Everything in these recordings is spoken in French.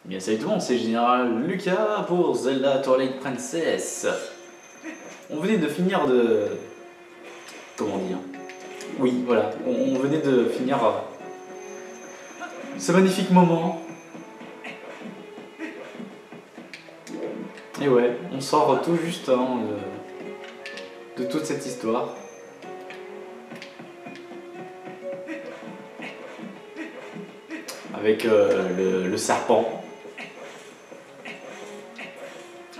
Bien salut tout le monde, c'est Général Lucas pour Zelda Twilight Princess. On venait de finir de... Comment dire? Oui, voilà, on venait de finir ce magnifique moment. Et ouais, on sort tout juste hein, de toute cette histoire. Avec le serpent.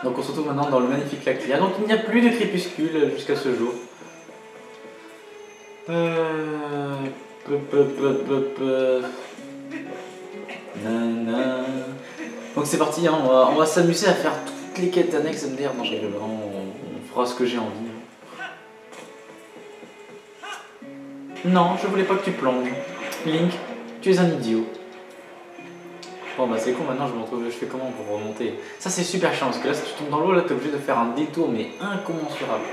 Donc on se retrouve maintenant dans le magnifique lac Lyria. Donc il n'y a plus de crépuscule jusqu'à ce jour. Donc c'est parti, hein, on va s'amuser à faire toutes les quêtes annexes MDR. Non, je rigole, on fera ce que j'ai envie. Non, je voulais pas que tu plonges. Link, tu es un idiot. Bon bah c'est con, maintenant je me retrouve, je fais comment pour remonter? Ça c'est super chiant parce que là si tu tombes dans l'eau là t'es obligé de faire un détour mais incommensurable.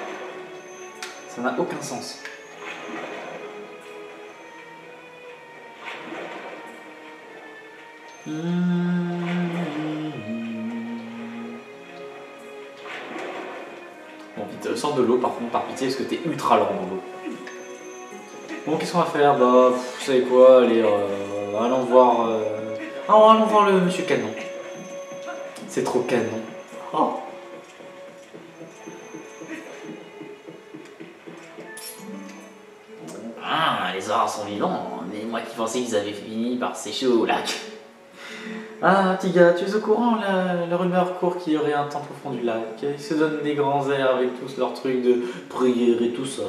Ça n'a aucun sens. Bon vite, sors de l'eau par contre par pitié parce que t'es ultra lent dans l'eau. Bon qu'est-ce qu'on va faire? Bah vous savez quoi, allez allons voir... allons voir le monsieur canon. C'est trop canon. Oh. Ah, les oies sont vivants, mais moi qui pensais qu'ils avaient fini par sécher au lac. Ah, petit gars, tu es au courant, la rumeur court qu'il y aurait un temple au fond du lac. Ils se donnent des grands airs avec tous leurs trucs de prière et tout ça.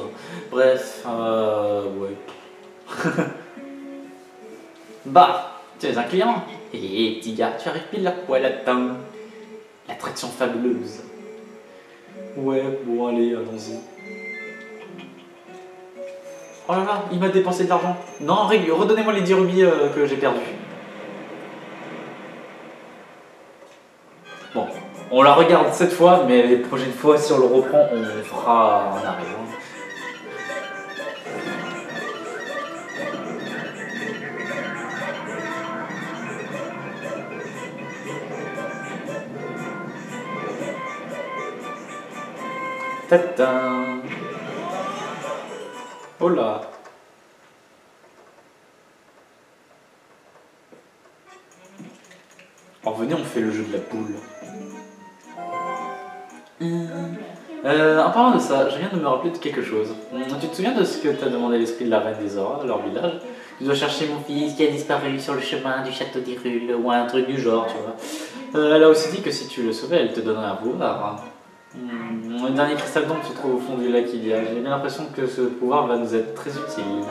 Bref, ouais. Bah, tu es un client. Et petit gars, tu arrives pile à poil à temps. L'attraction fabuleuse. Ouais, bon, allez, allons-y. Oh là là, il m'a dépensé de l'argent. Non, redonnez-moi les 10 rubis que j'ai perdus. Bon, on la regarde cette fois, mais les prochaines fois, si on le reprend, on fera un arrêt. Tata. Oh là. Alors venez, on fait le jeu de la poule. En parlant de ça, je viens de me rappeler de quelque chose. Tu te souviens de ce que t'as demandé l'esprit de la reine des Auras à leur village? Tu dois chercher mon fils qui a disparu sur le chemin du château d'Hyrule ou un truc du genre, tu vois. Elle a aussi dit que si tu le sauvais, elle te donnerait un pouvoir. Le dernier cristal d'ombre se trouve au fond du lac Lyria. J'ai bien l'impression que ce pouvoir va nous être très utile.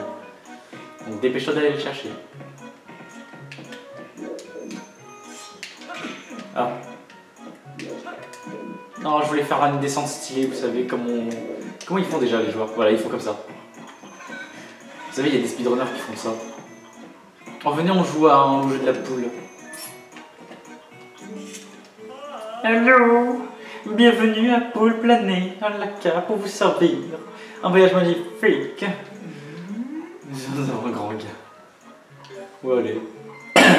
Donc dépêche-toi d'aller le chercher. Ah. Non, je voulais faire une descente stylée, vous savez, comment ils font déjà les joueurs? Voilà, ils font comme ça. Vous savez, il y a des speedrunners qui font ça. Oh, venez, on joue au jeu de la poule. Hello! Bienvenue à Poule Planée, à Laka, pour vous servir. Un voyage magnifique. Un grand gars. Ouais, allez.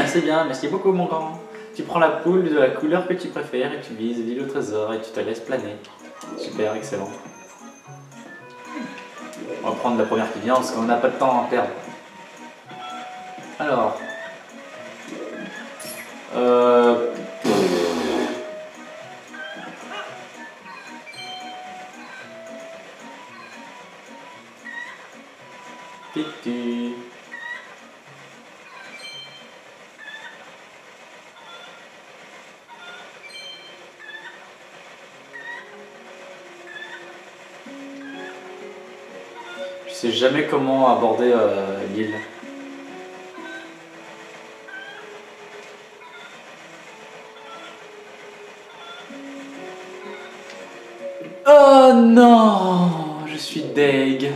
C'est bien, merci beaucoup, mon grand. Tu prends la poule de la couleur que tu préfères et tu vises l'île au trésor et tu te laisses planer. Super, excellent. On va prendre la première qui vient parce qu'on n'a pas de temps à perdre. Alors. Titi. Je sais jamais comment aborder l'île. Oh non, je suis deg.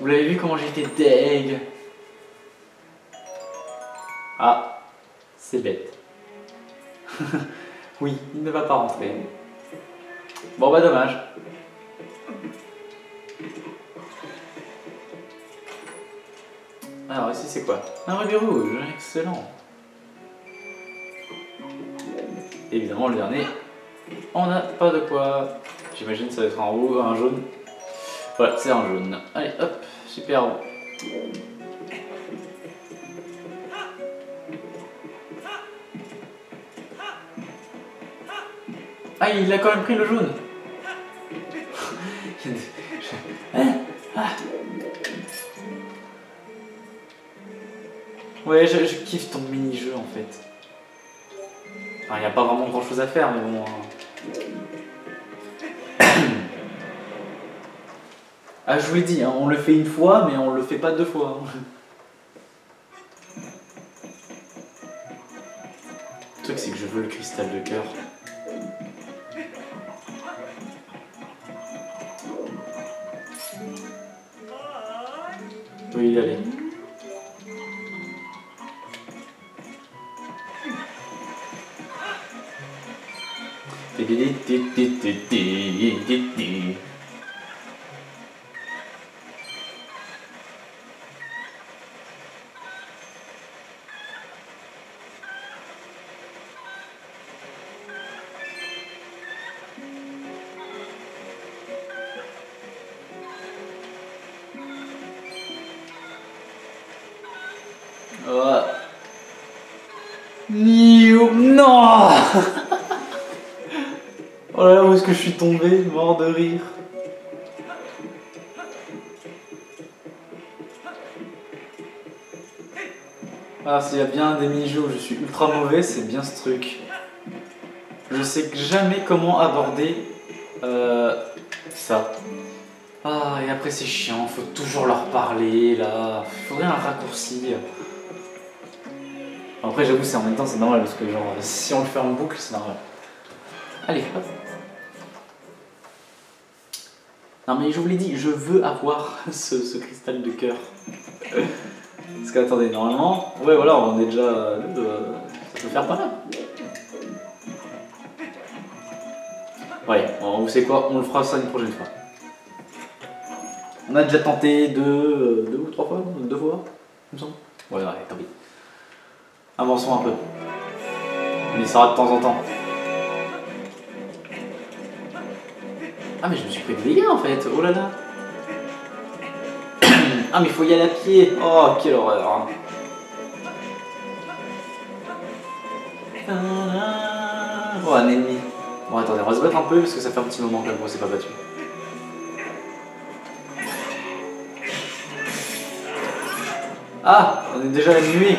Vous l'avez vu comment j'étais deg? Ah, c'est bête. Oui, il ne va pas rentrer. Bon bah dommage. Alors ici c'est quoi? Un rubis rouge, excellent. évidemment, le dernier, on n'a pas de quoi. J'imagine que ça va être un rouge, un jaune. Voilà, c'est un jaune. Allez, hop, super. Ah, il a quand même pris le jaune. Ouais, je kiffe ton mini-jeu en fait. Enfin, il n'y a pas vraiment grand chose à faire, mais bon. Ah, je vous l'ai dit, hein, on le fait une fois, mais on le fait pas deux fois. Hein. Le truc, c'est que je veux le cristal de cœur. Oui, allez. Non. Oh là là, où est-ce que je suis tombé, mort de rire. Alors s'il y a bien des mini-jeux où je suis ultra mauvais, c'est bien ce truc. Je sais jamais comment aborder ça. Ah, et après c'est chiant, faut toujours leur parler là. Faudrait un raccourci. Après j'avoue c'est en même temps c'est normal parce que genre si on le fait en boucle c'est normal. Allez hop. Non mais je vous l'ai dit, je veux avoir ce cristal de cœur. Parce que attendez, normalement, ouais voilà on est déjà... ça peut faire pas mal. Ouais, bon, vous savez quoi, on le fera ça une prochaine fois. On a déjà tenté deux ou trois fois, deux fois, il me semble. Ouais, tant pis. Avançons un peu. On essaiera de temps en temps. Ah mais je me suis pris des dégâts en fait, oh là là. Ah mais il faut y aller à pied. Oh quelle horreur. Oh un ennemi. Bon attendez, on va se battre un peu parce que ça fait un petit moment que le gros s'est pas battu. Ah, on est déjà à la nuée.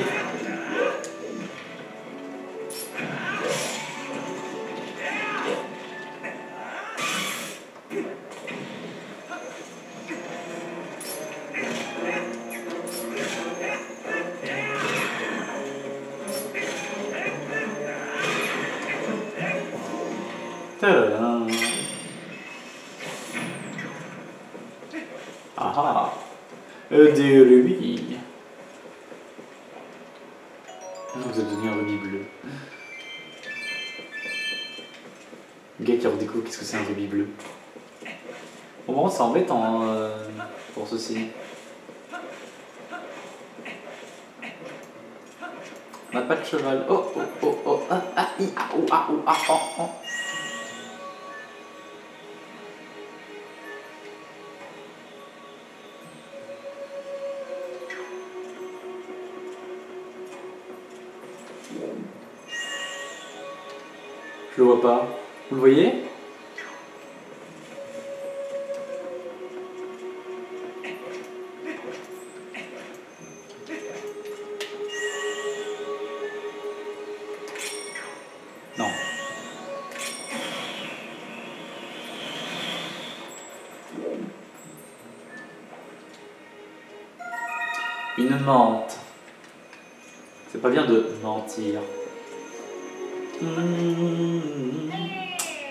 Ah ah, des rubis. Vous avez donné un rubis bleu. Le gars qui redécouvre qu'est-ce que c'est un rubis bleu. Bon, c'est embêtant pour ceci. On n'a pas de cheval. Oh oh oh oh ah ah i ah oh ah oh ah oh oh. Je le vois pas. Vous le voyez? Non. Une menthe. C'est pas bien de mentir.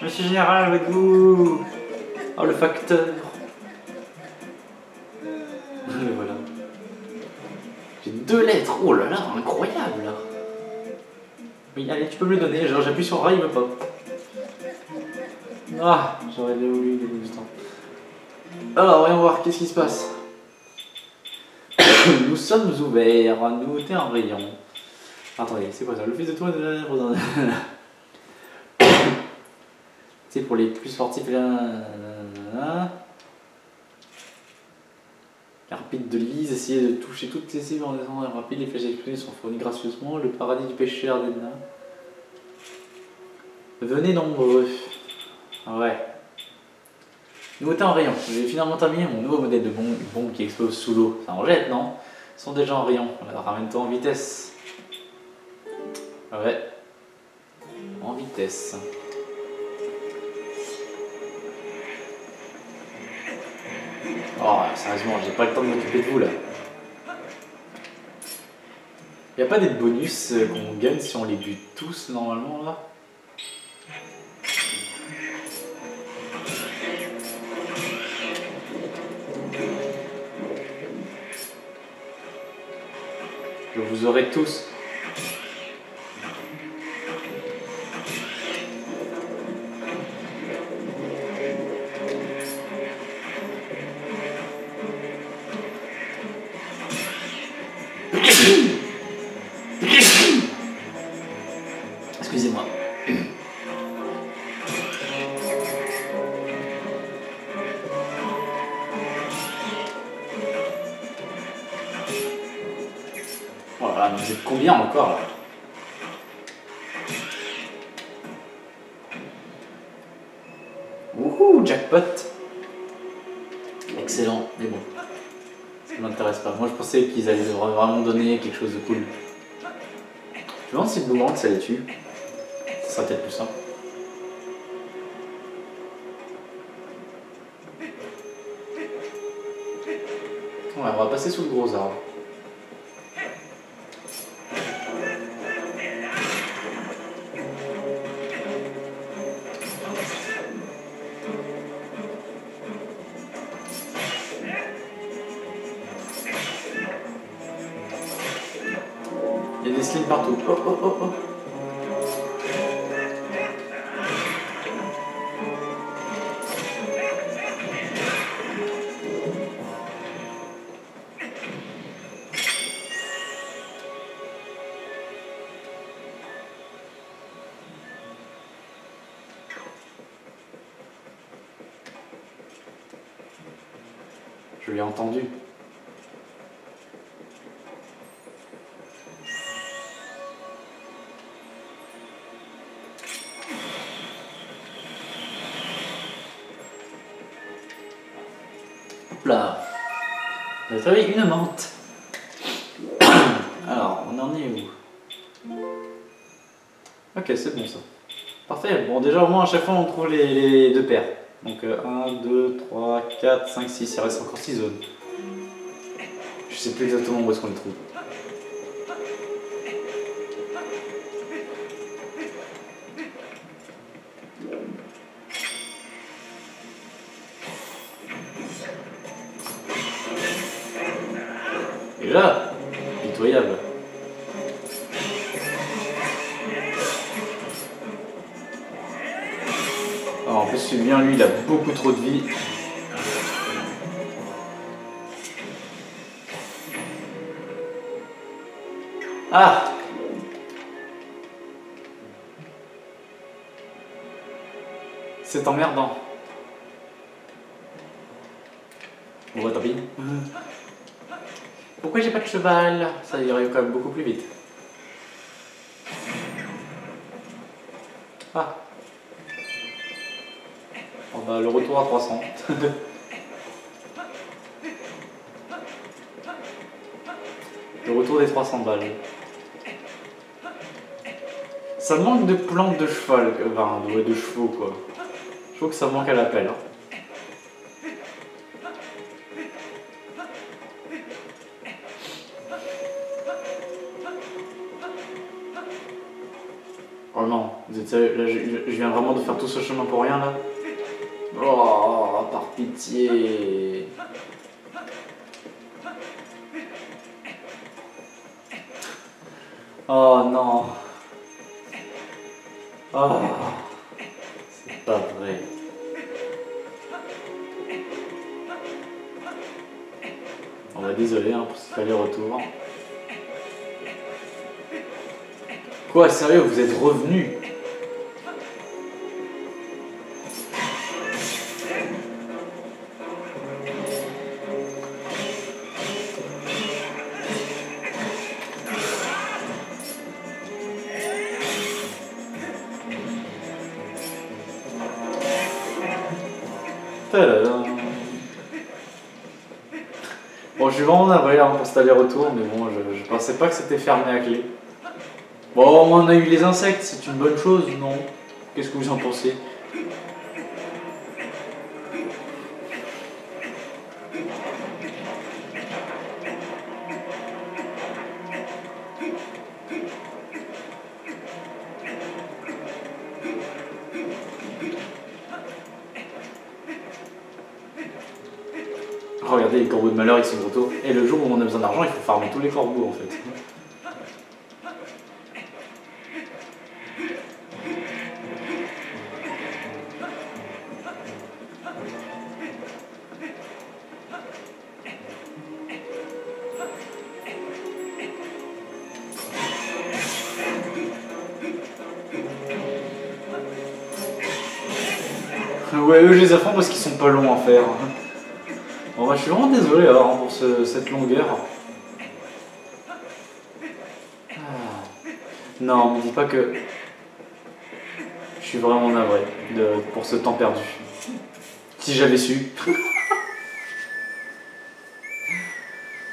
Monsieur Général, avec vous. Oh, le facteur. Et voilà. J'ai 2 lettres. Oh là là, incroyable. Oui, allez, tu peux me le donner. Genre, j'appuie sur A, il veut pas. Ah, j'aurais bien voulu gagner du temps. Alors, voyons voir, qu'est-ce qui se passe. Nous sommes ouverts. Nouveauté en rayon. Attendez, c'est quoi ça? Le fils de toi de... Tu sais, pour les plus sportifs, rapide de Lise, essayez de toucher toutes ces cibles en descendant rapide, les flèches explosives sont fournies gracieusement, le paradis du pêcheur des nains. Venez nombreux. Ouais. Nouveauté en rayon. J'ai finalement terminé mon nouveau modèle de bombe qui explose sous l'eau. Ça en jette, non? Ils sont déjà en rayon. Alors ramène-toi en vitesse. Ouais. En vitesse. Oh, sérieusement, j'ai pas le temps de m'occuper de vous là. Y'a pas des bonus qu'on gagne si on les bute tous normalement là? Je vous aurai tous. Excusez-moi. Voilà, vous êtes combien encore là? Wouhou, jackpot! Excellent, mais bon. Ça m'intéresse pas. Moi je pensais qu'ils allaient vraiment donner quelque chose de cool. Je me demande si le boomerang ça les tue. Ça sera peut-être plus simple. Ouais, on va passer sous le gros arbre. Il y a des slimes partout. Oh oh oh oh. Je l'ai entendu. Hop là. On a trouvé une menthe. Alors, on en est où? Ok, c'est bon ça. Parfait. Bon, déjà au moins à chaque fois on trouve les deux paires. Donc 1, 2, 3, 4, 5, 6. Il reste encore 6 zones. Je sais plus exactement où est-ce qu'on les trouve. Et là, pitoyable. Alors, en plus, celui-là, lui, il a beaucoup trop de vie. Ah! C'est emmerdant. Bon, bah, tant pis. Pourquoi j'ai pas de cheval? Ça irait quand même beaucoup plus vite. Ah. On va le retour à 300. Le retour des 300 balles. Ça manque de plantes de cheval, enfin de chevaux quoi. Je trouve que ça manque à l'appel. Hein. Oh non, vous êtes sérieux? Là, je viens vraiment de faire tout ce chemin pour rien là. Oh, par pitié. Oh non. Oh, c'est pas vrai. On va désolé hein, pour cet aller-retour. Quoi, sérieux, vous êtes revenu? Tadam. Bon, je suis vraiment navré là pour cet aller-retour, mais bon, je pensais pas que c'était fermé à clé. Bon, on a eu les insectes, c'est une bonne chose, non? Qu'est-ce que vous en pensez? Regardez, les corbeaux de malheur, ils sont de retour. Et le jour où on a besoin d'argent, il faut farmer tous les corbeaux en fait. Ouais, eux je les affronte parce qu'ils sont pas longs à faire. Bon bah je suis vraiment désolé alors pour cette longueur. Ah. Non, me dis pas que je suis vraiment navré pour ce temps perdu. Si j'avais su.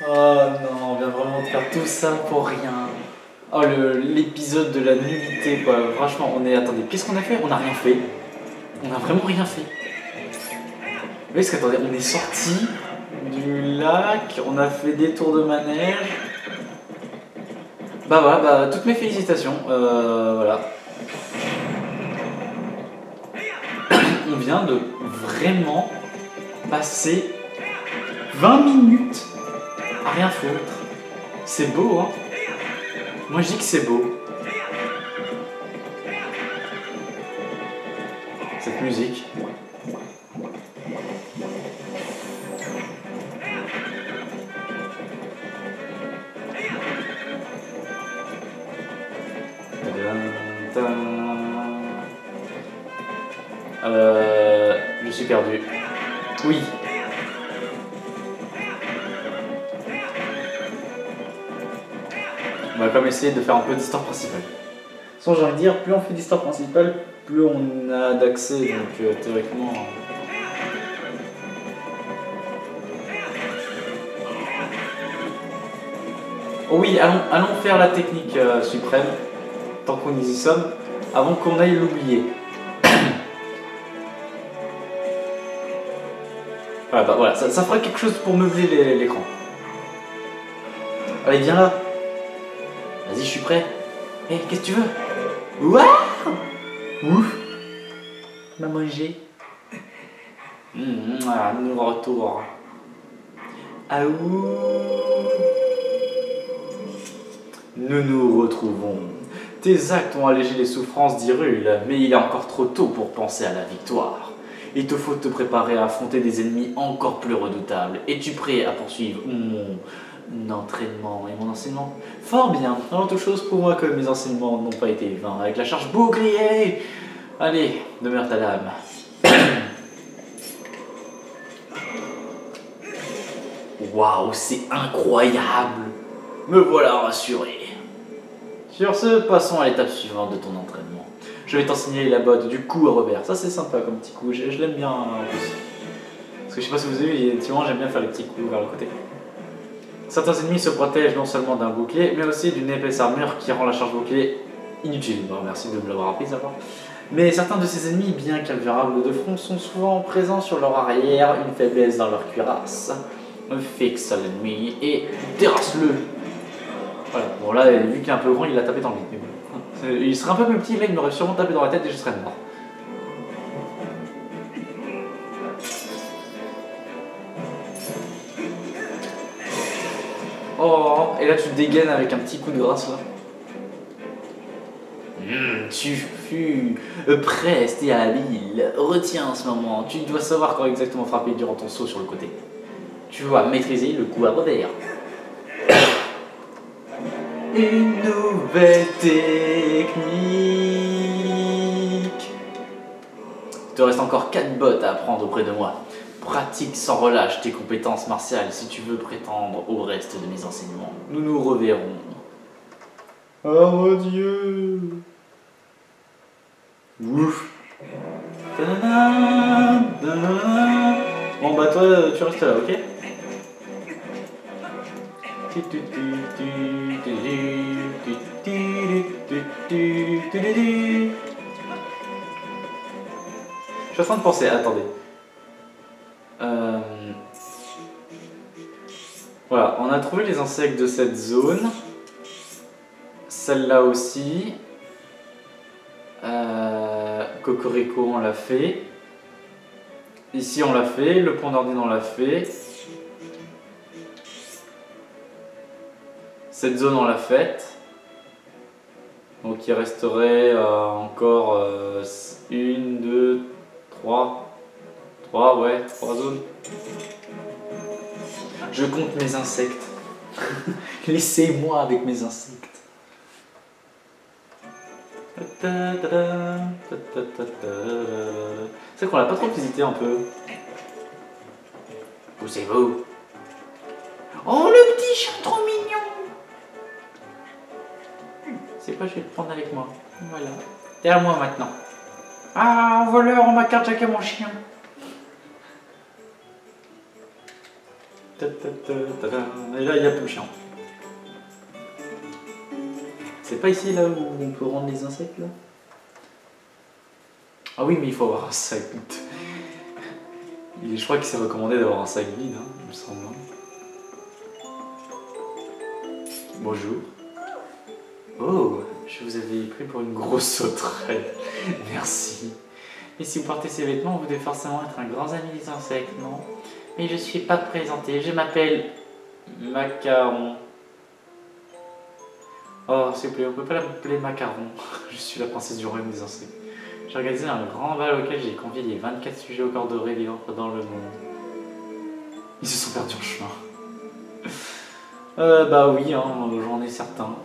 Oh non, on vient vraiment de faire tout ça pour rien. Oh l'épisode de la nullité quoi. Franchement, on est. Attendez, qu'est-ce qu'on a fait? On n'a rien fait. On a vraiment rien fait. Oui, parce qu'attendez, on est sorti du lac, on a fait des tours de manège. Bah voilà, bah toutes mes félicitations. Voilà. On vient de vraiment passer 20 minutes à rien foutre. C'est beau, hein? Moi je dis que c'est beau. Cette musique. Je suis perdu. Oui. On va quand même essayer de faire un peu d'histoire principale. Sans j'ai envie de dire, plus on fait d'histoire principale, plus on a d'accès, donc théoriquement... Oh oui, allons faire la technique suprême, tant qu'on y sommes, avant qu'on aille l'oublier. Voilà, bah, voilà ça fera quelque chose pour meubler l'écran. Allez, viens là. Vas-y, je suis prêt. Hé, qu'est-ce que tu veux? Waouh! Ouf! M'a mangé. Nous retour. Ah ouh! Nous nous retrouvons. Tes actes ont allégé les souffrances d'Hyrule, mais il est encore trop tôt pour penser à la victoire. Il te faut te préparer à affronter des ennemis encore plus redoutables. Es-tu prêt à poursuivre mon entraînement et mon enseignement? Fort bien. Avant toute chose, pour moi que mes enseignements n'ont pas été vains. Avec la charge bouclier. Allez, demeure ta lame. Waouh, c'est incroyable. Me voilà rassuré. Sur ce, passons à l'étape suivante de ton entraînement. Je vais t'enseigner la botte du coup à revers. Ça c'est sympa comme petit coup, je l'aime bien en plus. Parce que je sais pas si vous avez vu, effectivement j'aime bien faire les petits coups vers le côté. Certains ennemis se protègent non seulement d'un bouclier, mais aussi d'une épaisse armure qui rend la charge bouclier inutile. Bon, merci de me l'avoir appris, ça va. Mais certains de ces ennemis, bien qu'invulnérables de front, sont souvent présents sur leur arrière, une faiblesse dans leur cuirasse. Fixe l'ennemi et terrasse-le. Voilà, bon là, vu qu'il est un peu grand, il l'a tapé dans le vide. Mais bon. Il serait un peu plus petit, là, il m'aurait sûrement tapé dans la tête et je serais mort. Oh, et là tu dégaines avec un petit coup de grâce là. Tu fus preste et habile. Retiens en ce moment, tu dois savoir quand exactement frapper durant ton saut sur le côté. Tu dois maîtriser le coup à revers. Une nouvelle technique. Il te reste encore 4 bottes à apprendre auprès de moi. Pratique sans relâche tes compétences martiales si tu veux prétendre au reste de mes enseignements. Nous nous reverrons. Oh mon Dieu. Ouf. Bon bah toi tu restes là, ok? Je suis en train de penser, attendez. Voilà, on a trouvé les insectes de cette zone. Celle-là aussi. Cocorico, on l'a fait. Ici, on l'a fait. Le pont d'Ordine, on l'a fait. Cette zone, on l'a faite. Donc, il resterait encore 1, 2, 3. 3, ouais, 3 zones. Je compte mes insectes. Laissez-moi avec mes insectes. C'est qu'on l'a pas trop visité un peu. Où c'est vous? Oh le petit chat trop mignon. C'est quoi, je vais le prendre avec moi. Voilà. T'es à moi maintenant. Ah, un voleur, on m'a carjacké mon chien. Et là, il n'y a plus le chien. C'est pas ici là où on peut rendre les insectes là? Ah oui, mais il faut avoir un sac. Je crois qu'il s'est recommandé d'avoir un sac vide, hein, il me semble. Bonjour. Oh, je vous avais pris pour une grosse sauterelle. Merci. Et si vous portez ces vêtements, vous devez forcément être un grand ami des insectes, non? Mais je suis pas présenté, je m'appelle Macaron. Oh, s'il vous plaît, on peut pas l'appeler Macaron. Je suis la princesse du royaume des insectes. J'ai organisé un grand bal auquel j'ai convié les 24 sujets au corps doré vivant dans le monde. Ils se sont perdus en chemin. Bah oui, hein, j'en ai certains.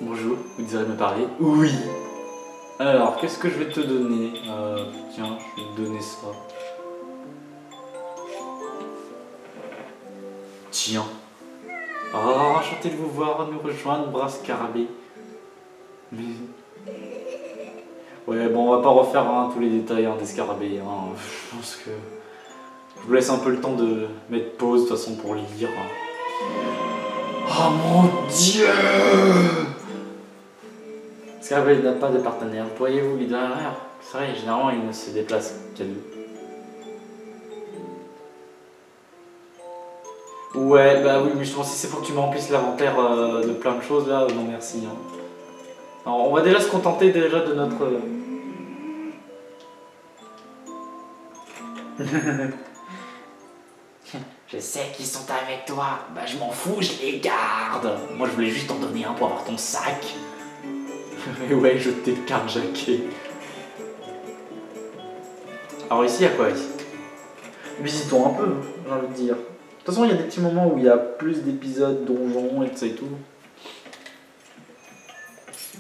Bonjour, vous désirez me parler? Oui. Alors, qu'est-ce que je vais te donner? Tiens, je vais te donner ça. Tiens. Oh, enchanté de vous voir, nous rejoindre, brave scarabée. Mais... Ouais, bon, on va pas refaire tous les détails des scarabées. Hein. Je pense que... Je vous laisse un peu le temps de mettre pause, de toute façon, pour lire. Oh mon Dieu! Scarabée n'a pas de partenaire. Pourriez-vous lui donner un air? C'est vrai, généralement, il ne se déplace qu'à deux. Ouais, bah oui, mais je pense que si c'est pour que tu me remplisses l'inventaire de plein de choses, là, non merci. Hein. Alors, on va déjà se contenter déjà de notre... Je sais qu'ils sont avec toi. Bah je m'en fous, je les garde. Moi je voulais juste t'en donner un pour avoir ton sac. Mais ouais, je t'ai carjacké. Alors ici, il y a quoi ici? Visitons un peu, j'ai envie de dire. De toute façon, il y a des petits moments où il y a plus d'épisodes, donjons et tout ça et tout.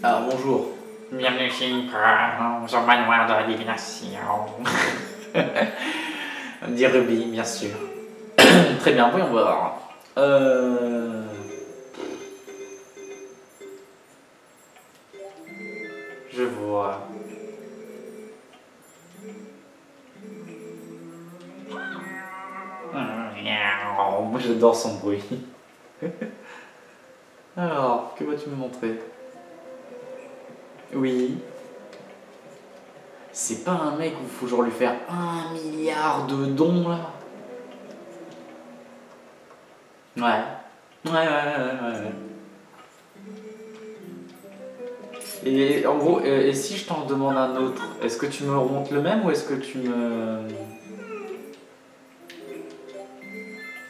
Alors bonjour. Bienvenue chez au manoir de la divination. Dit Ruby, bien sûr. Très bien, voyons voir. Je vois. Moi j'adore son bruit. Alors, que vas-tu me montrer? Oui. C'est pas un mec où il faut genre lui faire 1 milliard de dons là? Ouais. Et en gros, et si je t'en demande un autre, est-ce que tu me remontes le même ou est-ce que tu me...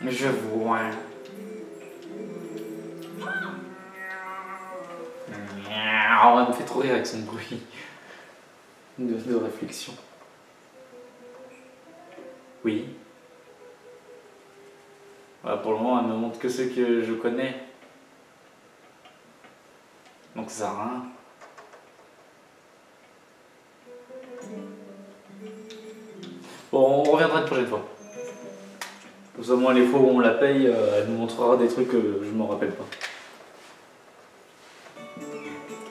Je vois. Oh, elle me fait trop rire avec son bruit de réflexion. Oui. Voilà, pour le moment, elle me montre que ceux que je connais. Donc ça sert à rien. Bon, on reviendra une prochaine fois. Pour ça, moins les fois où on la paye, elle nous montrera des trucs que je m'en rappelle pas.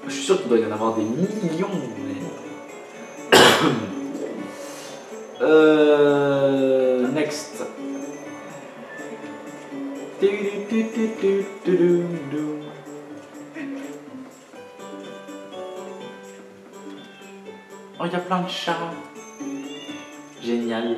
Je suis sûr qu'il doit y en avoir des millions, mais... Next. Oh, il y a plein de chats. Génial.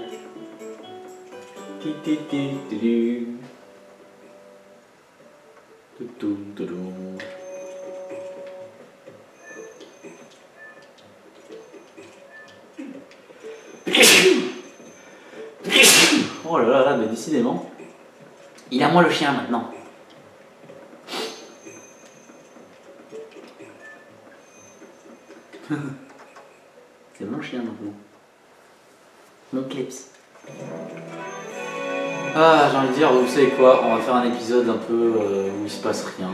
Oh là là, mais décidément. Il est à moi le chien maintenant. C'est mon chien maintenant. Mon clips. Ah, j'ai envie de dire, vous savez quoi, on va faire un épisode un peu où il se passe rien.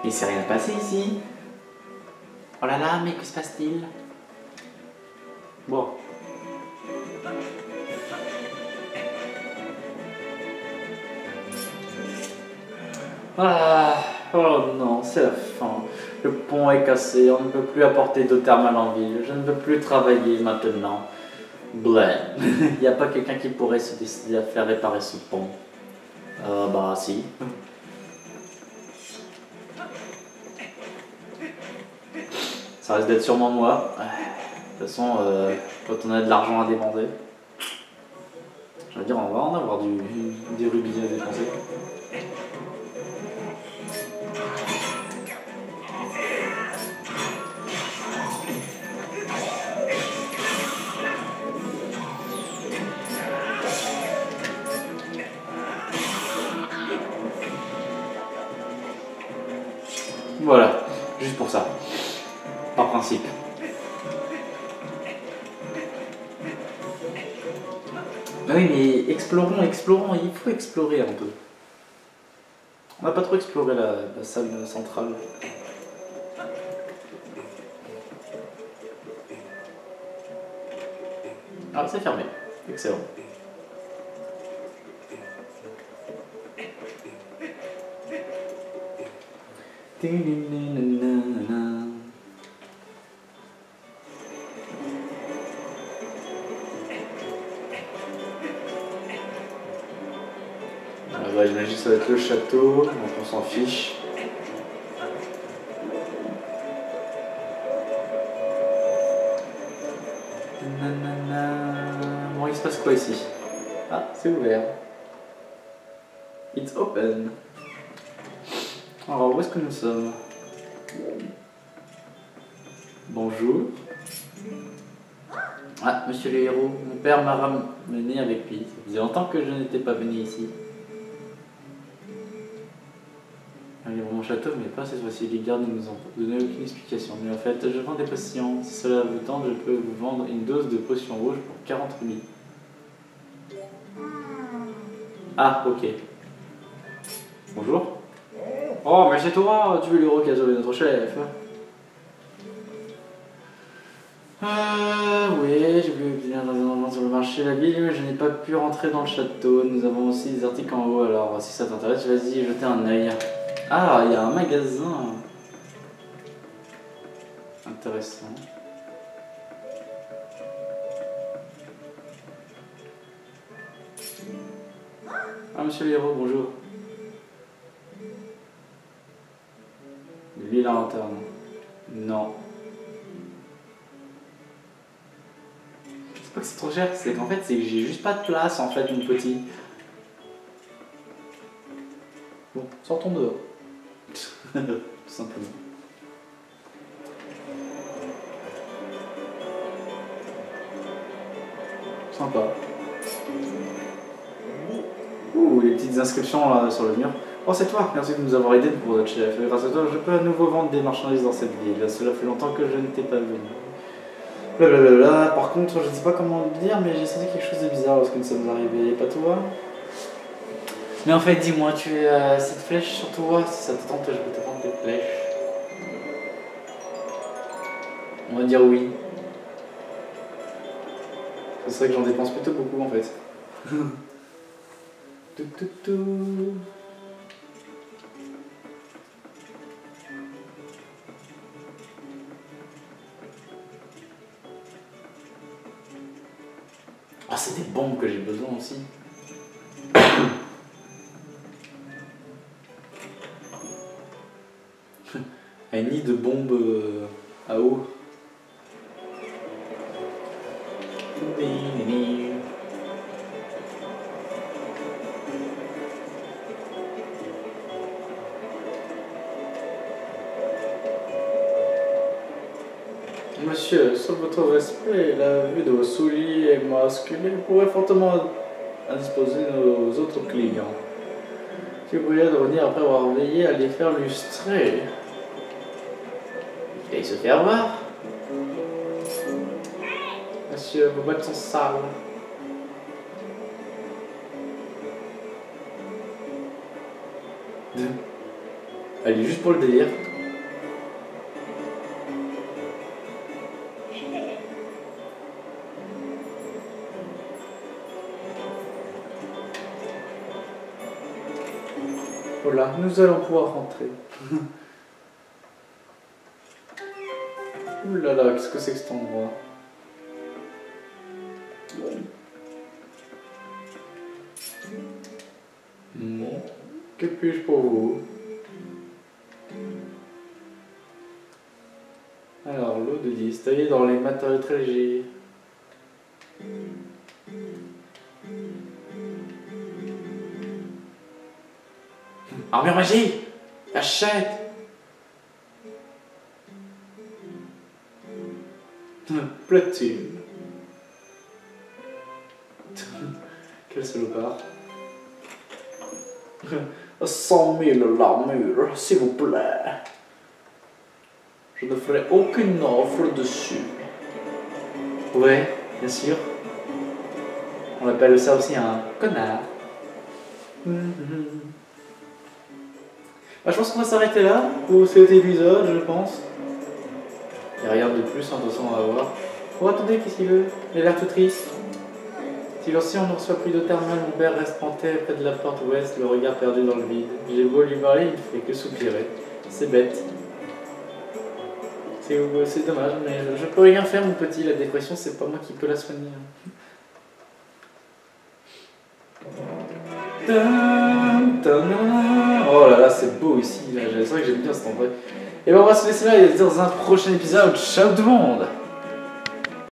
Il s'est rien passé ici. Oh là là, mais que se passe-t-il? Bon. Ah, oh non, c'est la fin. Le pont est cassé, on ne peut plus apporter d'eau thermale en ville. Je ne peux plus travailler maintenant. Bleh. Il n'y a pas quelqu'un qui pourrait se décider à faire réparer ce pont. Bah si. Ça risque d'être sûrement moi. De toute façon, quand on a de l'argent à dépenser, je veux dire, on va en avoir des rubis à dépenser. Voilà, juste pour ça, par principe. Oui, mais explorons, il faut explorer un peu. On n'a pas trop exploré la salle centrale. Ah, c'est fermé. Excellent. Bah, j'imagine que ça va être le château, donc on s'en fiche. Bon, il se passe quoi ici? Ah, c'est ouvert. It's open. Alors, où est-ce que nous sommes? Bonjour. Ah, monsieur le héros, mon père m'a ramené avec lui. Ça faisait longtemps que je n'étais pas venu ici. Il ouvre mon château, mais pas cette fois-ci. Les gardes ne nous ont donné aucune explication. Mais en fait, je vends des potions. Si cela vous tente, je peux vous vendre une dose de potion rouge pour 40 rubis. Ah, ok. Bonjour. Oh, mais c'est toi, tu es l'héros qui a sauvé notre chef. Oui, j'ai voulu venir dans un moment sur le marché de la ville, mais je n'ai pas pu rentrer dans le château. Nous avons aussi des articles en haut, alors si ça t'intéresse, vas-y, jetez un œil. Ah, il y a un magasin. Intéressant. Ah, monsieur le héros, bonjour. L'huile à lanterne. Non. C'est pas que c'est trop cher, c'est qu'en fait, c'est que j'ai juste pas de place, en fait, mon petit. Bon, sortons dehors. Tout simplement. Sympa. Ouh, les petites inscriptions là sur le mur. Oh, c'est toi, merci de nous avoir aidés pour notre chef. Grâce à toi, je peux à nouveau vendre des marchandises dans cette ville. Cela fait longtemps que je ne t'ai pas venu. Blablabla. Par contre, je ne sais pas comment le dire, mais j'ai senti quelque chose de bizarre lorsque nous sommes arrivés. Pas toi? Mais en fait, dis-moi, tu as cette flèche sur toi? Si ça te tente, je peux te vendre des flèches. On va dire oui. Ce serait que j'en dépense plutôt beaucoup en fait. Tout, tout, tout. Ah, c'est des bombes que j'ai besoin aussi. Un nid de bombes à eau. Monsieur, sur votre respect, la vue de vos souliers masculins pourrait fortement indisposer nos autres clients. Si vous pourriez revenir après avoir veillé à les faire lustrer. Il aille se faire voir. Monsieur, vos bottes sont sales. Allez, juste pour le délire. Voilà, nous allons pouvoir rentrer. Ouh là là, qu'est-ce que c'est que cet endroit? Que puis-je pour vous? Alors, l'eau de 10, taillée dans les matériaux très légers. Armure magique! Achète! Platine. Quel salopard. 100 000 l'armure, s'il vous plaît. Je ne ferai aucune offre dessus. Ouais, bien sûr. On appelle ça aussi un connard. Bah, je pense qu'on va s'arrêter là pour cet épisode, je pense. Il n'y a rien de plus, hein, de toute façon, on va voir. Oh, attendez, qu'est-ce qu'il veut? Il a l'air tout triste. Si on ne reçoit plus de thermal, mon père reste planté près de la porte ouest, le regard perdu dans le vide. J'ai beau lui parler, il ne fait que soupirer. C'est bête. C'est dommage, mais je peux rien faire, mon petit. La dépression, c'est pas moi qui peux la soigner. Oh là là, c'est beau ici. C'est vrai que j'aime bien cet endroit. Et ben on va se laisser là et se dire dans un prochain épisode. Ciao tout le monde!